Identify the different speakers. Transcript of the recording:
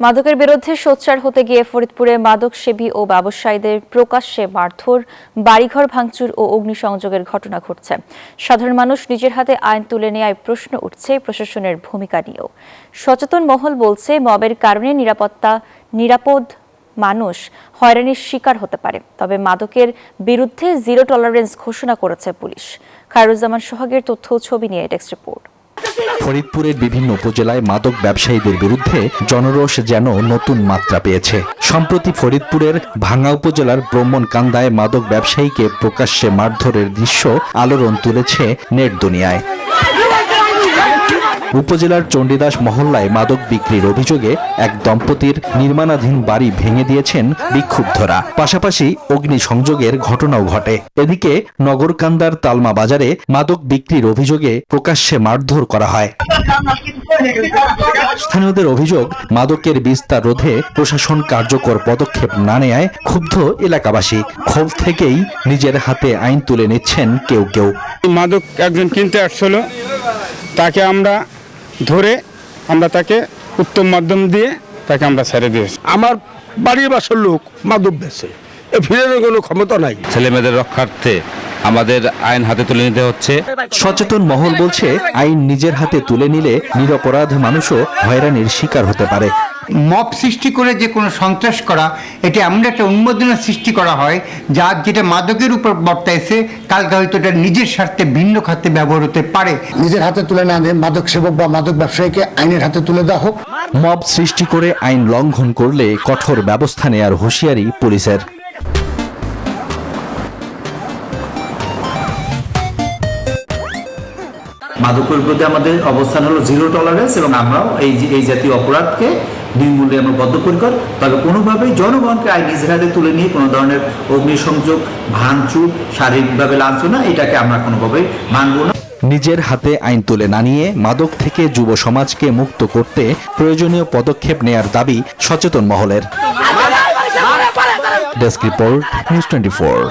Speaker 1: মাদকের বিরুদ্ধে সোচ্চার হতে গিয়ে ফরিদপুরে মাদকসেবী ও ব্যবসায়ীদের প্রকাশ্যে মারধর, বাড়িঘর ভাঙচুর ও অগ্নিসংযোগের ঘটনা ঘটছে। সাধারণ মানুষ নিজের হাতে আইন তুলে নেওয়ায় প্রশ্ন উঠছে প্রশাসনের ভূমিকা নিয়েও। সচেতন মহল বলছে, মবের কারণে নিরাপদ মানুষ হয়রানির শিকার হতে পারে। তবে মাদকের বিরুদ্ধে জিরো টলারেন্স ঘোষণা করেছে পুলিশ। খায়রুজ্জামান সোহাগের তথ্য ও ছবি নিয়ে ডেস্ক রিপোর্ট।
Speaker 2: ফরিদপুরের বিভিন্ন উপজেলায় মাদক ব্যবসায়ীদের বিরুদ্ধে জনরোষ যেন নতুন মাত্রা পেয়েছে। সম্প্রতি ফরিদপুরের ভাঙ্গা উপজেলার ব্রাহ্মণকান্দায় মাদক ব্যবসায়ীকে প্রকাশ্যে মারধরের দৃশ্য আলোড়ন তুলেছে নেট দুনিয়ায়। উপজেলার চণ্ডীদাস মহল্লায় মাদক বিক্রির অভিযোগে এক দম্পতির নির্মাণাধীন বাড়ি ভেঙে দিয়েছেন বিক্ষুব্ধরা। পাশাপাশি অগ্নিসংযোগের ঘটনাও ঘটে। এদিকে নগরকান্দার তালমা বাজারে মাদক বিক্রির অভিযোগে প্রকাশ্যে মারধর করা হয়। স্থানীয়দের অভিযোগ, মাদকের বিস্তার রোধে প্রশাসন কার্যকর পদক্ষেপ না নেয়ায় ক্ষুব্ধ এলাকাবাসী। ক্ষোভ থেকেই নিজের হাতে আইন তুলে নিচ্ছেন কেউ কেউ।
Speaker 3: মাদক একজন কিনতে আসছিল, তাকে আমরা ধরে তাকে উত্তম মাধ্যম দিয়ে তাকে আমরা ছেড়ে দিয়েছি।
Speaker 4: আমার বাড়ির বাসার লোক মাদক বেচে, এ ফিরের কোনো ক্ষমতা নাই।
Speaker 5: ছেলে মেয়েদের রক্ষার্থে আমাদের আইন হাতে তুলে নিতে হচ্ছে।
Speaker 2: সচেতন মহল বলছে, আইন নিজের হাতে তুলে নিলে নিরপরাধ মানুষও হয়রানির শিকার হতে পারে।
Speaker 6: মব সৃষ্টি করে যে কোনো সন্ত্রাস করা, এটা এমন একটা উন্মাদনা সৃষ্টি করা হয় যেটা মাদকের উপর বর্তাইছে, কালকে হয়তো এটা নিজের স্বার্থে ভিন্ন খাতে ব্যবহার হতে পারে।
Speaker 7: নিজের হাতে তুলে না দিয়ে মাদক সেবক বা মাদক ব্যবসায়ীকে আইনের হাতে তুলে দেওয়া হোক।
Speaker 2: মব সৃষ্টি করে আইন লঙ্ঘন করলে কঠোর ব্যবস্থা নেয়ার হুঁশিয়ারি পুলিশের।
Speaker 8: মাদকের বিরুদ্ধে আমাদের অবস্থান হলো জিরো টলারেন্স, এবং আমরাও এই জাতীয় অপরাধকে নির্মূলে আমরা বদ্ধপরিকর। তবে কোনোভাবেই জনগণকে আইন নিজের হাতে তুলে নিয়ে কোনো ধরনের অগ্নিসংযোগ, ভাঙচুর, শারীরিকভাবে লাঞ্ছনা, এটাকে আমরা কোনোভাবেই মানব না।
Speaker 2: নিজের হাতে আইন তুলে না নিয়ে মাদক থেকে যুব সমাজকে মুক্ত করতে প্রয়োজনীয় পদক্ষেপ নেয়ার দাবি সচেতন মহলের। Desk report, news 24।